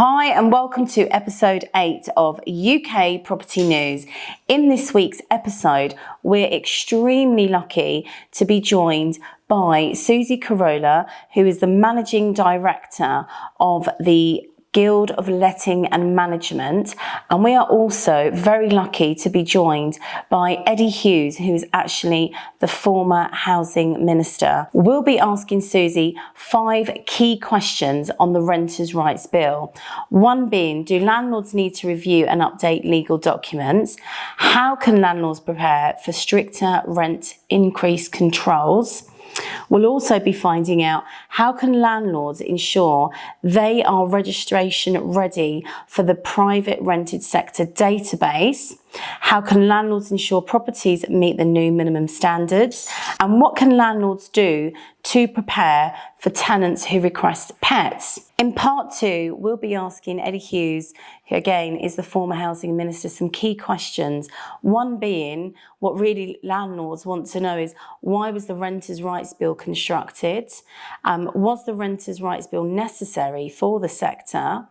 Hi and welcome to episode 8 of UK Property News. In this week's episode, we're extremely lucky to be joined by Susie Crolla, who is the Managing Director of the Guild of Letting and Management, and we are also very lucky to be joined by Hughes, who is actually the former Housing Minister. We'll be asking Susie 5 key questions on the Renters' Rights Bill. One being, do landlords need to review and update legal documents? How can landlords prepare for stricter rent increase controls? We'll also be finding out how can landlords ensure they are registration ready for the private rented sector database. How can landlords ensure properties meet the new minimum standards? And what can landlords do to prepare for tenants who request pets? In part 2, we'll be asking Hughes, who again is the former Housing Minister, some key questions. One being, what really landlords want to know is, why was the Renters' Rights Bill constructed? Was the Renters' Rights Bill necessary for the sector?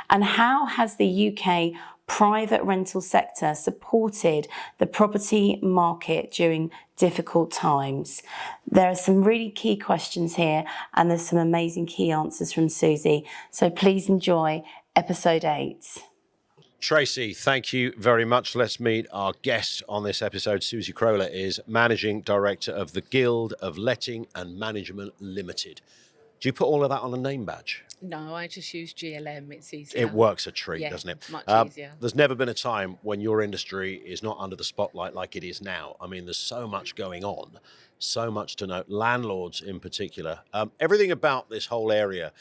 And how has the UK private rental sector supported the property market during difficult times? There are some really key questions here, and there's some amazing key answers from Susie. So please enjoy episode 8. Tracy, thank you very much. Let's meet our guest on this episode. Susie Crolla is Managing Director of the Guild of Letting and Management Limited. Do you put all of that on a name badge? No, I just use GLM. It's easier. It works a treat, doesn't it? Much easier. There's never been a time when your industry is not under the spotlight like it is now. I mean, there's so much going on, so much to note. Landlords in particular. Everything about this whole area,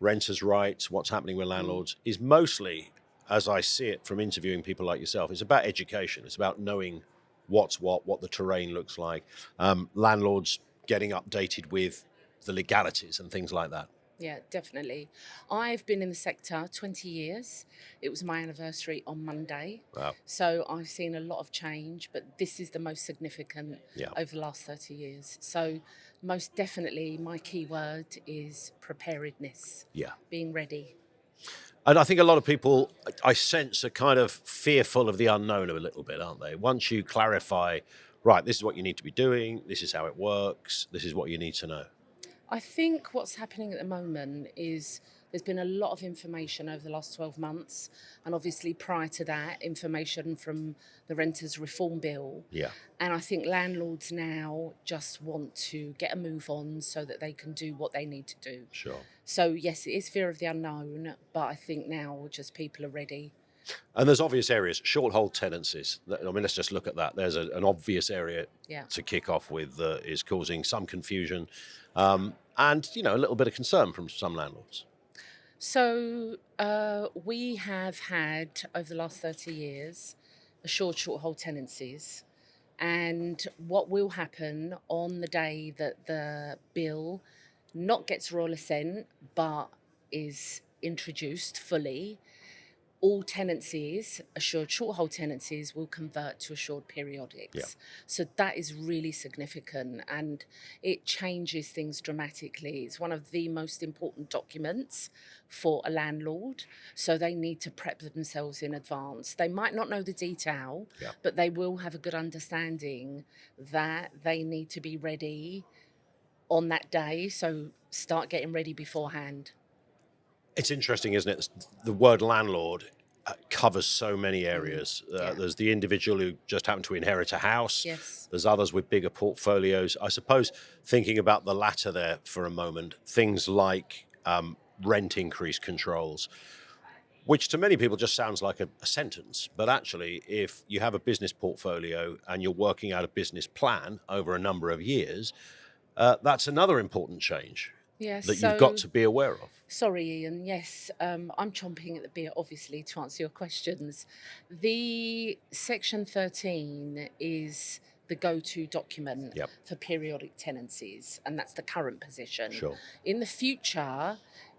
renters' rights, what's happening with landlords, is mostly, as I see it from interviewing people like yourself, it's about education. It's about knowing what's what the terrain looks like. Landlords getting updated with the legalities and things like that. Yeah, definitely. I've been in the sector 20 years. It was my anniversary on Monday. Wow. So I've seen a lot of change, but this is the most significant over the last 30 years. So most definitely my key word is preparedness. Yeah. Being ready. And I think a lot of people, I sense, are kind of fearful of the unknown a little bit, aren't they? Once you clarify, right, this is what you need to be doing, this is how it works, this is what you need to know. I think what's happening at the moment is there's been a lot of information over the last 12 months, and obviously prior to that, information from the Renters Reform Bill. Yeah. And I think landlords now just want to get a move on so that they can do what they need to do. Sure. So yes, it is fear of the unknown, but I think now just people are ready. And there's obvious areas, short hold tenancies. I mean, let's just look at that. There's an obvious area to kick off with is causing some confusion and, you know, a little bit of concern from some landlords. So we have had, over the last 30 years, assured short hold tenancies. And what will happen on the day that the bill not gets royal assent, but is introduced fully, all tenancies, assured short hold tenancies, will convert to assured periodics. Yeah. So that is really significant, and it changes things dramatically. It's one of the most important documents for a landlord, so they need to prep themselves in advance. They might not know the detail, but they will have a good understanding that they need to be ready on that day, so start getting ready beforehand. It's interesting, isn't it? The word landlord covers so many areas. There's the individual who just happened to inherit a house. Yes. There's others with bigger portfolios. I suppose thinking about the latter there for a moment, things like rent increase controls, which to many people just sounds like a sentence. But actually, if you have a business portfolio and you're working out a business plan over a number of years, that's another important change. Yes, that you've got to be aware of. Sorry, Ian. Yes, I'm chomping at the bit, obviously, to answer your questions. The Section 13 is the go-to document for periodic tenancies, and that's the current position. Sure. In the future,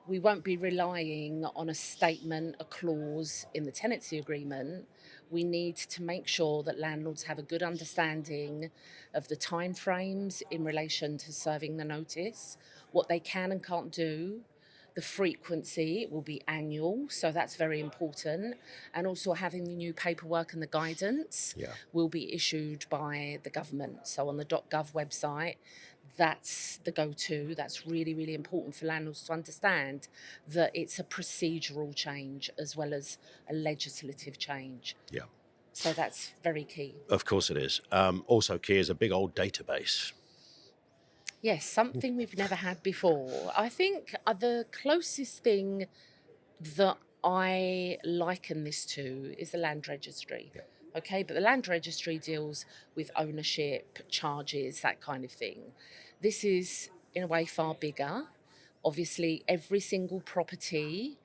we won't be relying on a statement, a clause in the tenancy agreement. We need to make sure that landlords have a good understanding of the timeframes in relation to serving the notice, what they can and can't do, The frequency will be annual, so that's very important. And also having the new paperwork and the guidance Yeah. will be issued by the government. So on the .gov website, that's the go-to. That's really, really important for landlords to understand that it's a procedural change as well as a legislative change. Yeah. So that's very key. Of course it is. Also key is a big old database. Yes, something we've never had before. I think the closest thing that I liken this to is the land registry. Yeah. Okay, but the land registry deals with ownership, charges, that kind of thing. This is, in a way, far bigger. Obviously, every single property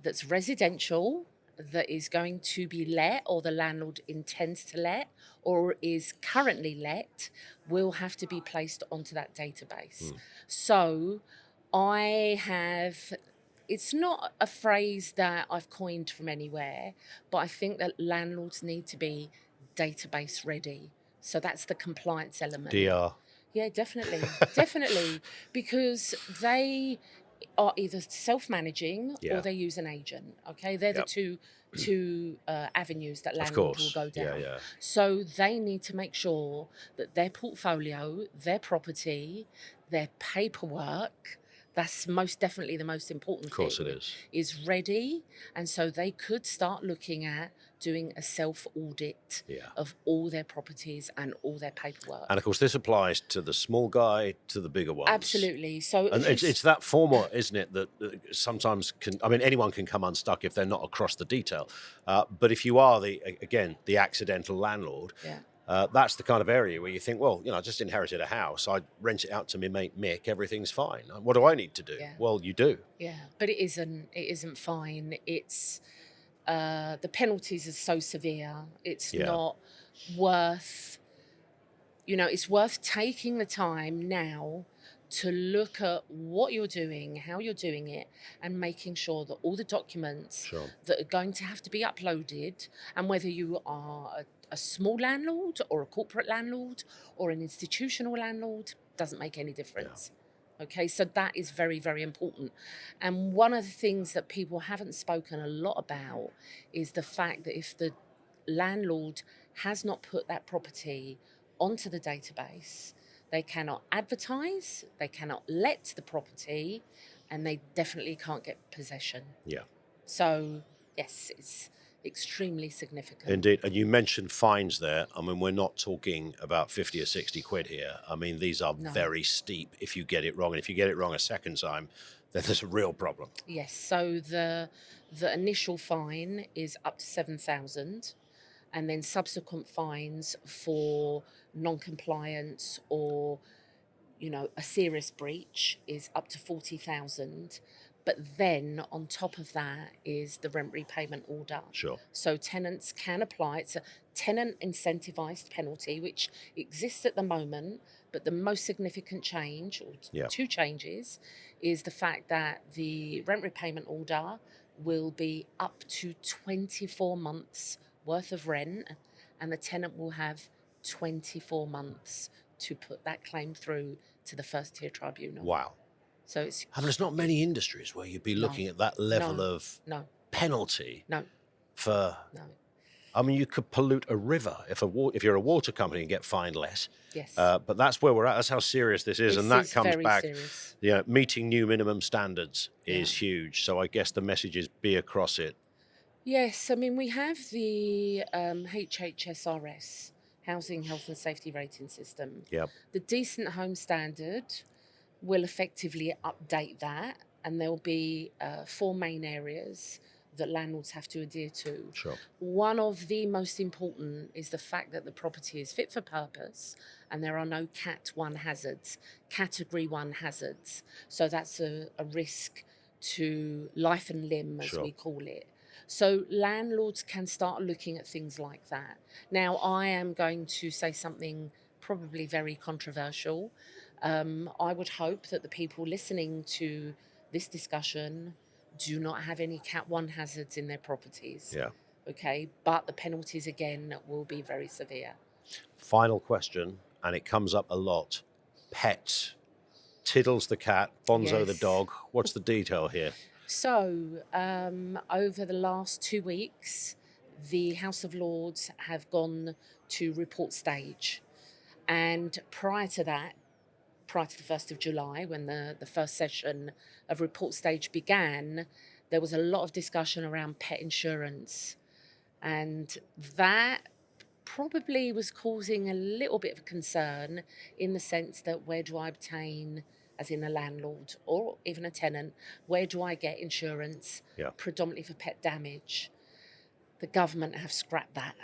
that's residential that is going to be let or the landlord intends to let or is currently let will have to be placed onto that database. So I have, it's not a phrase that I've coined from anywhere, but I think that landlords need to be database ready. So that's the compliance element. DR. Yeah, definitely. Definitely. Because they are either self-managing Yeah. or they use an agent. Okay, they're the Yep. two avenues that Of landlord will course. go down. Yeah. So they need to make sure that their portfolio, their property, their paperwork, that's most definitely the most important Of course thing, it is. ready. And so they could start looking at doing a self-audit Yeah. of all their properties and all their paperwork. And of course, this applies to the small guy to the bigger ones. Absolutely. So And it's that format, isn't it, that sometimes can, I mean, anyone can come unstuck if they're not across the detail. But if you are the accidental landlord, yeah. That's the kind of area where you think, well, I just inherited a house. I rent it out to my mate Mick. Everything's fine. What do I need to do? Yeah. Well, you do. Yeah, but it isn't fine. It's the penalties are so severe. It's not worth, it's worth taking the time now to look at what you're doing, how you're doing it, and making sure that all the documents that are going to have to be uploaded, and whether you are a small landlord or a corporate landlord or an institutional landlord, doesn't make any difference. Okay, so that is very, very important. And one of the things that people haven't spoken a lot about is the fact that if the landlord has not put that property onto the database, they cannot advertise, they cannot let the property, and they definitely can't get possession. Yeah. So, yes, it's extremely significant. Indeed. And you mentioned fines there. I mean, we're not talking about 50 or 60 quid here. I mean, these are very steep if you get it wrong. And if you get it wrong a second time, then there's a real problem. Yes. So the initial fine is up to 7,000, and then subsequent fines for non-compliance or a serious breach is up to 40,000. But then on top of that is the rent repayment order. Sure. So tenants can apply. It's a tenant incentivized penalty, which exists at the moment. But the most significant change, or two changes, is the fact that the rent repayment order will be up to 24 months worth of rent, and the tenant will have 24 months to put that claim through to the first tier tribunal. Wow. So it's. I mean, there's not many industries where you'd be looking at that level of penalty. For. No. I mean, you could pollute a river if you're a water company and get fined less. Yes. But that's where we're at. That's how serious this is, and that comes back. Serious. Meeting new minimum standards is huge. So I guess the message is be across it. Yes, I mean we have the HHSRS, Housing Health and Safety Rating System. Yep. The Decent Home Standard will effectively update that, and there'll be 4 main areas that landlords have to adhere to. Sure. One of the most important is the fact that the property is fit for purpose and there are no Cat 1 hazards, Category 1 hazards. So that's a risk to life and limb, as we call it. So landlords can start looking at things like that. Now, I am going to say something probably very controversial. I would hope that the people listening to this discussion do not have any Cat 1 hazards in their properties. Yeah. Okay, but the penalties, again, will be very severe. Final question, and it comes up a lot. Pets. Tiddles the cat, Bonzo the Yes. dog. What's the detail here? So, over the last 2 weeks, the House of Lords have gone to report stage. And prior to that, prior to the 1st of July, when the first session of report stage began, there was a lot of discussion around pet insurance. And that probably was causing a little bit of concern in the sense that where do I obtain, as in a landlord or even a tenant, where do I get insurance Yeah. predominantly for pet damage? The government have scrapped that.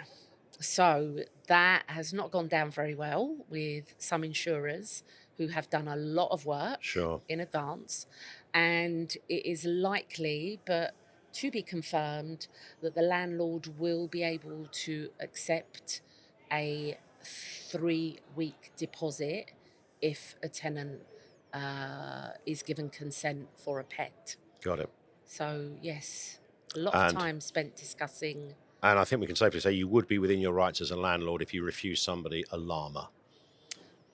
So that has not gone down very well with some insurers who have done a lot of work Sure. in advance. And it is likely, but to be confirmed, that the landlord will be able to accept a 3-week deposit if a tenant is given consent for a pet. Got it. So, yes, a lot of And- time spent discussing. And I think we can safely say you would be within your rights as a landlord if you refuse somebody a llama.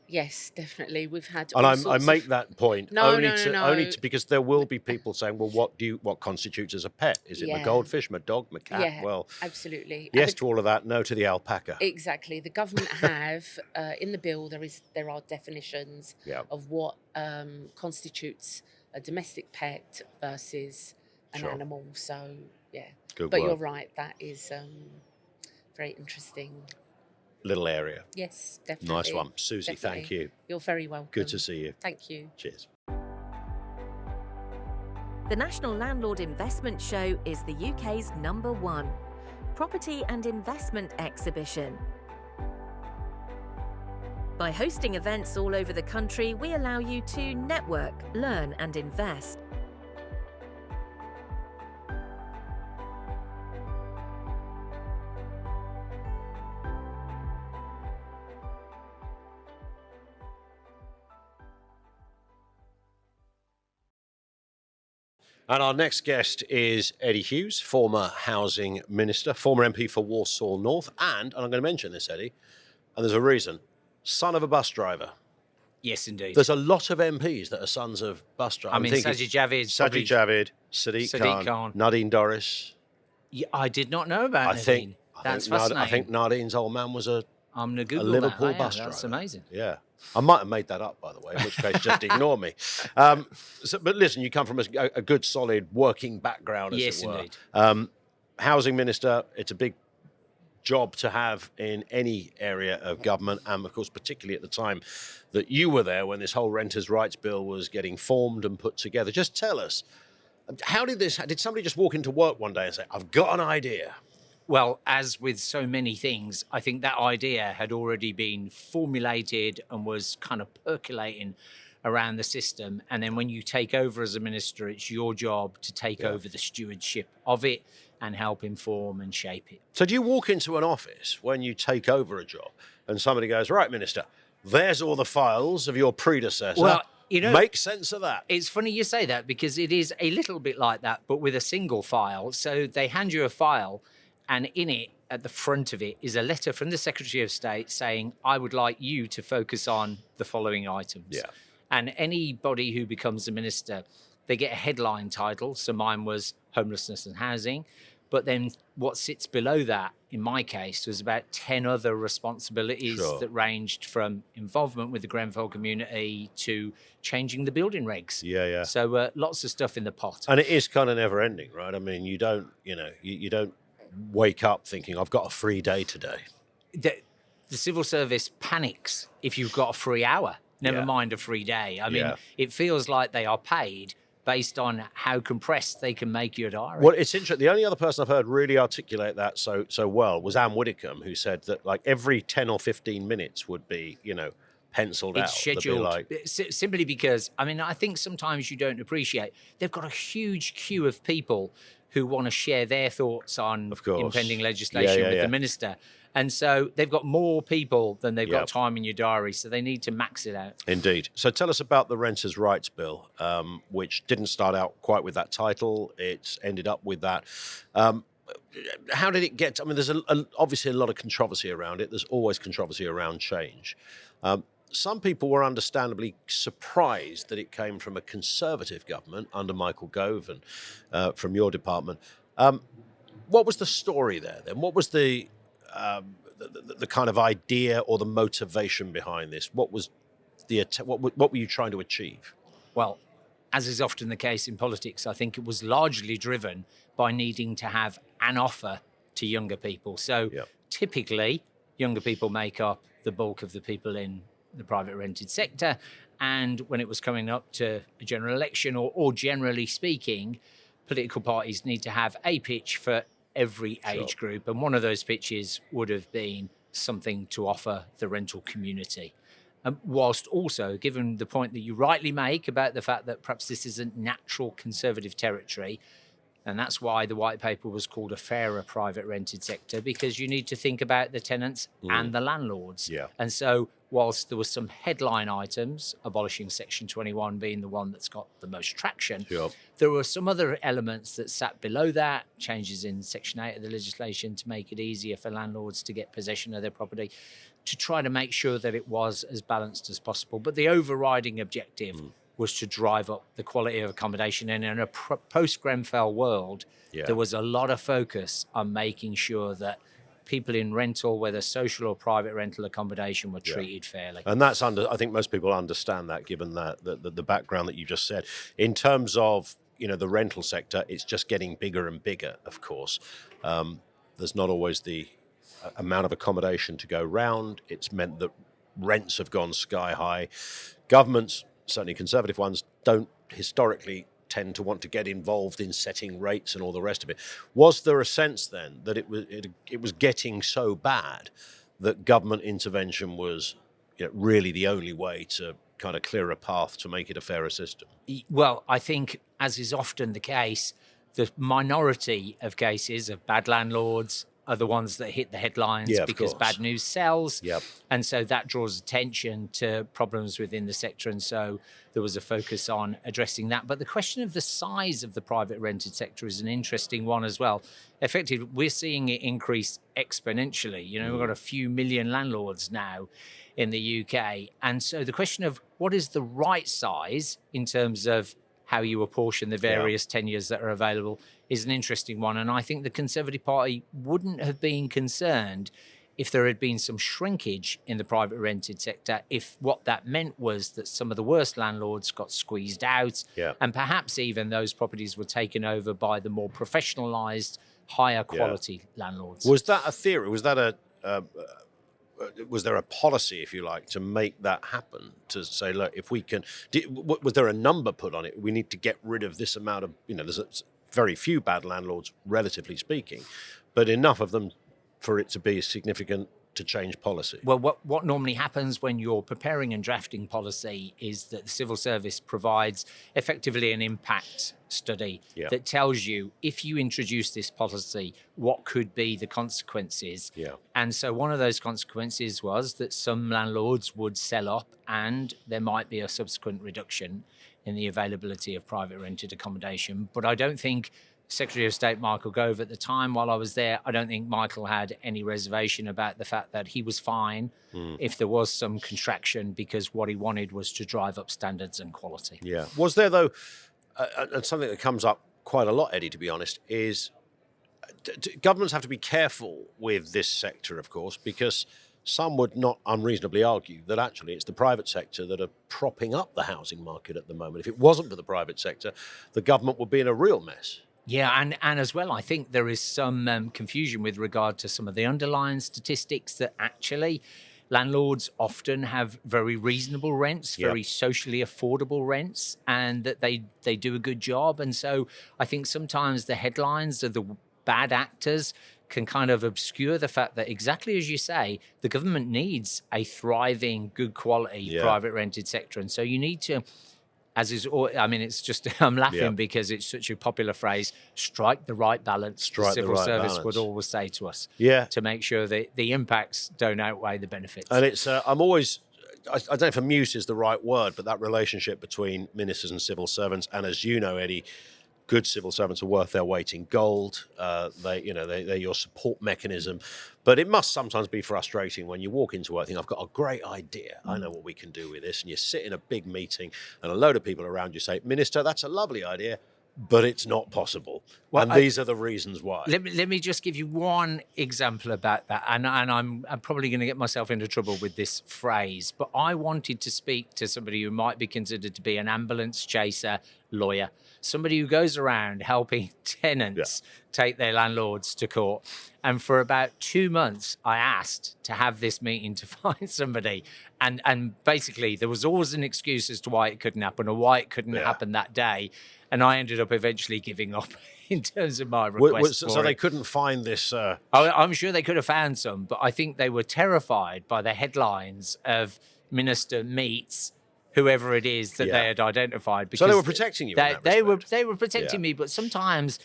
Yes, definitely. We've had And all I sorts make of... that point No, only no, no, only no. because there will be people saying, well, what constitutes as a pet? Is it my Yeah. goldfish, my dog, my cat? Yeah, Well, absolutely. yes to all of that, no to the alpaca. Exactly. The government have in the bill there are definitions Yeah. of what constitutes a domestic pet versus an Sure. animal. So yeah, Good but work. you're right. That is very interesting. Little area. Yes, definitely. Nice one. Susie, thank Definitely. you. You're very welcome. Good to see you. Thank you. Cheers. The National Landlord Investment Show is the UK's #1 property and investment exhibition. By hosting events all over the country, we allow you to network, learn and invest. And our next guest is Eddie Hughes, former housing minister, former MP for Walsall North, and I'm going to mention this, Eddie, and there's a reason, son of a bus driver. Yes, indeed. There's a lot of MPs that are sons of bus drivers. I mean, Sajid Javid, Sadiq Khan, Nadine Dorris. Yeah, I did not know about Nadine. That's fascinating. I think Nadine's old man was a I'm going to Google Liverpool that. bus That's driver. amazing. Yeah. I might have made that up, by the way, in which case just ignore me. But listen, you come from a good, solid working background, as Yes, it were. indeed. Housing minister, it's a big job to have in any area of government, and of course, particularly at the time that you were there when this whole renters' rights bill was getting formed and put together. Just tell us, how did somebody just walk into work one day and say, I've got an idea? Well, as with so many things, I think that idea had already been formulated and was kind of percolating around the system. And then when you take over as a minister, it's your job to take over the stewardship of it and help inform and shape it. So do you walk into an office when you take over a job and somebody goes, right, Minister, there's all the files of your predecessor. Well, you know, make sense of that. It's funny you say that because it is a little bit like that, but with a single file. So they hand you a file, and in it, at the front of it, is a letter from the Secretary of State saying, I would like you to focus on the following items. Yeah. And anybody who becomes a minister, they get a headline title. So mine was homelessness and housing. But then what sits below that, in my case, was about 10 other responsibilities that ranged from involvement with the Grenfell community to changing the building regs. Yeah. So lots of stuff in the pot. And it is kind of never ending, right? I mean, you don't wake up thinking, I've got a free day today. The civil service panics if you've got a free hour, never mind a free day. I mean, it feels like they are paid based on how compressed they can make your diary. Well, it's interesting. The only other person I've heard really articulate that so well was Anne Widdecombe, who said that like every 10 or 15 minutes would be, penciled out. It's scheduled simply because, I mean, I think sometimes you don't appreciate they've got a huge queue of people who want to share their thoughts on impending legislation with the minister. And so they've got more people than they've got time in your diary, so they need to max it out. Indeed. So tell us about the Renters' Rights Bill, which didn't start out quite with that title. It's ended up with that. How did it get? I mean, there's obviously a lot of controversy around it. There's always controversy around change. some people were understandably surprised that it came from a Conservative government under Michael Gove and from your department. What was the story there then? What was the kind of idea or the motivation behind this? What was what were you trying to achieve? Well, as is often the case in politics, I think it was largely driven by needing to have an offer to younger people. So typically, younger people make up the bulk of the people in the private rented sector. And when it was coming up to a general election, or generally speaking, political parties need to have a pitch for every age group. And one of those pitches would have been something to offer the rental community. Whilst also, given the point that you rightly make about the fact that perhaps this isn't natural Conservative territory, and that's why the white paper was called a fairer private rented sector, because you need to think about the tenants and the landlords. Yeah. And so whilst there were some headline items, abolishing Section 21 being the one that's got the most traction, there were some other elements that sat below that, changes in Section 8 of the legislation to make it easier for landlords to get possession of their property, to try to make sure that it was as balanced as possible. But the overriding objective was to drive up the quality of accommodation. And in a post-Grenfell world, there was a lot of focus on making sure that people in rental, whether social or private rental accommodation, were treated fairly. And that's I think most people understand that, given that the background that you just said. In terms of, the rental sector, it's just getting bigger and bigger, of course. There's not always the amount of accommodation to go round. It's meant that rents have gone sky high. Governments, certainly Conservative ones, don't historically tend to want to get involved in setting rates and all the rest of it. Was there a sense then that it was getting so bad that government intervention was really the only way to kind of clear a path to make it a fairer system? Well, I think, as is often the case, the minority of cases of bad landlords are the ones that hit the headlines because bad news sells. And so that draws attention to problems within the sector. And so there was a focus on addressing that. But the question of the size of the private rented sector is an interesting one as well. Effectively, we're seeing it increase exponentially. We've got a few million landlords now in the UK. And so the question of what is the right size in terms of how you apportion the various tenures that are available is an interesting one. And I think the Conservative Party wouldn't have been concerned if there had been some shrinkage in the private rented sector, if what that meant was that some of the worst landlords got squeezed out, and perhaps even those properties were taken over by the more professionalised, higher quality landlords. Was that a theory? Was that was there a policy, if you like, to make that happen? To say, look, if we can, was there a number put on it? We need to get rid of this amount of, there's very few bad landlords, relatively speaking, but enough of them for it to be significant to change policy. Well, what normally happens when you're preparing and drafting policy is that the civil service provides effectively an impact study that tells you, if you introduce this policy, what could be the consequences. And so one of those consequences was that some landlords would sell up and there might be a subsequent reduction in the availability of private rented accommodation. But I don't think Secretary of State Michael Gove at the time, while I was there, I don't think Michael had any reservation about the fact that he was fine if there was some contraction, because what he wanted was to drive up standards and quality. Was there, though, and something that comes up quite a lot, Eddie, to be honest, is governments have to be careful with this sector, of course, because some would not unreasonably argue that actually it's the private sector that are propping up the housing market at the moment. If it wasn't for the private sector, the government would be in a real mess. Yeah, and as well, I think there is some confusion with regard to some of the underlying statistics that actually landlords often have very reasonable rents, very socially affordable rents, and that they do a good job. And so I think sometimes the headlines of the bad actors can kind of obscure the fact that, exactly as you say, the government needs a thriving, good quality private rented sector. And so you need to, as is, I mean, it's just, I'm laughing because it's such a popular phrase, strike the right balance. The civil service would always say to us, to make sure that the impacts don't outweigh the benefits. And it's, I'm always, I don't know if amused is the right word, but that relationship between ministers and civil servants, and as you know, Eddie, good civil servants are worth their weight in gold. They're your support mechanism. But it must sometimes be frustrating when you walk into work, think, I've got a great idea. I know what we can do with this. And you sit in a big meeting and a load of people around you say, Minister, that's a lovely idea, but it's not possible. Well, and these are the reasons why. Let me just give you one example about that. And I'm probably going to get myself into trouble with this phrase, but I wanted to speak to somebody who might be considered to be an ambulance chaser lawyer, somebody who goes around helping tenants take their landlords to court. And for about 2 months, I asked to have this meeting to find somebody. And basically, there was always an excuse as to why it couldn't happen or why it couldn't happen that day. And I ended up eventually giving up in terms of my request. So they couldn't find this. I'm sure they could have found some, but I think they were terrified by the headlines of Minister meets whoever it is that they had identified. Because so they were protecting you. They were protecting me, but sometimes,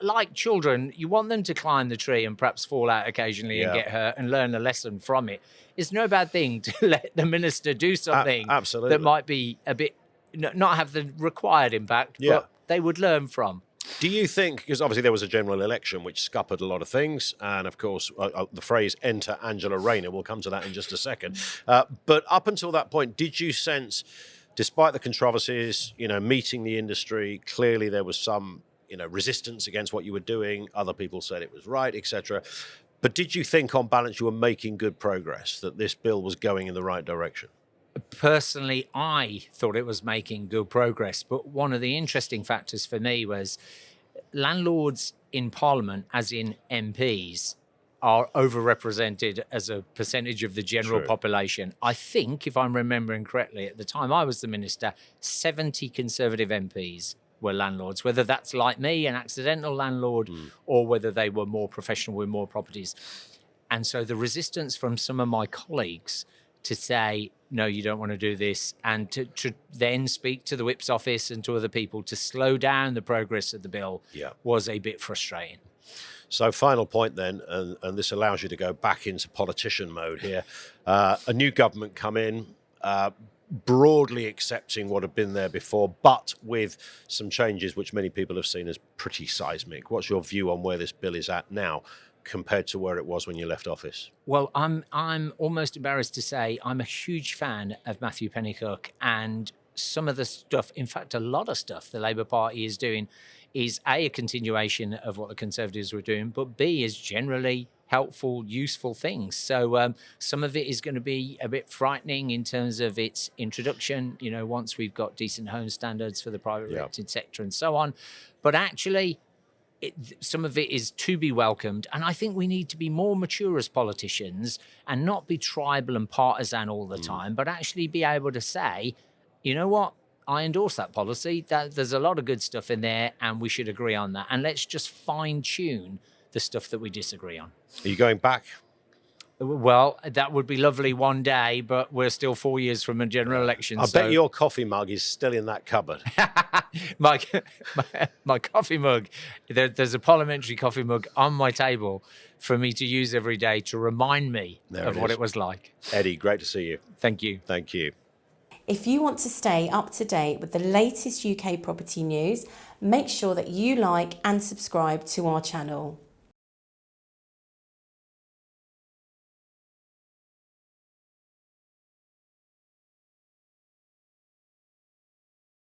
like children, you want them to climb the tree and perhaps fall out occasionally and get hurt and learn a lesson from it. It's no bad thing to let the minister do something that might be a bit not have the required impact, but they would learn from. Do you think, because obviously there was a general election which scuppered a lot of things, and of course the phrase enter Angela Rayner, we'll come to that in just a second, but up until that point, did you sense, despite the controversies, meeting the industry, clearly there was some resistance against what you were doing, other people said it was right, etc., but did you think on balance you were making good progress, that this bill was going in the right direction? Personally, I thought it was making good progress, but one of the interesting factors for me was landlords in Parliament, as in MPs, are overrepresented as a percentage of the general population. I think, if I'm remembering correctly, at the time I was the minister, 70 Conservative MPs were landlords, whether that's like me, an accidental landlord, or whether they were more professional with more properties. And so the resistance from some of my colleagues to say, no, you don't want to do this, and to then speak to the Whip's office and to other people to slow down the progress of the bill was a bit frustrating. So final point then, and this allows you to go back into politician mode here. A new government come in, broadly accepting what had been there before, but with some changes which many people have seen as pretty seismic. What's your view on where this bill is at now compared to where it was when you left office? Well, I'm almost embarrassed to say I'm a huge fan of Matthew Pennycook, and some of the stuff, in fact, a lot of stuff the Labour Party is doing is a continuation of what the Conservatives were doing, but B, is generally helpful, useful things. So some of it is going to be a bit frightening in terms of its introduction, once we've got decent home standards for the private rented sector and so on. But actually, some of it is to be welcomed. And I think we need to be more mature as politicians and not be tribal and partisan all the time, but actually be able to say, you know what? I endorse that policy. There's a lot of good stuff in there and we should agree on that. And let's just fine tune the stuff that we disagree on. Are you going back? Well, that would be lovely one day, but we're still 4 years from a general election. I bet your coffee mug is still in that cupboard. my coffee mug, there's a parliamentary coffee mug on my table for me to use every day to remind me of what it was like. Eddie, great to see you. Thank you. Thank you. If you want to stay up to date with the latest UK property news, make sure that you like and subscribe to our channel.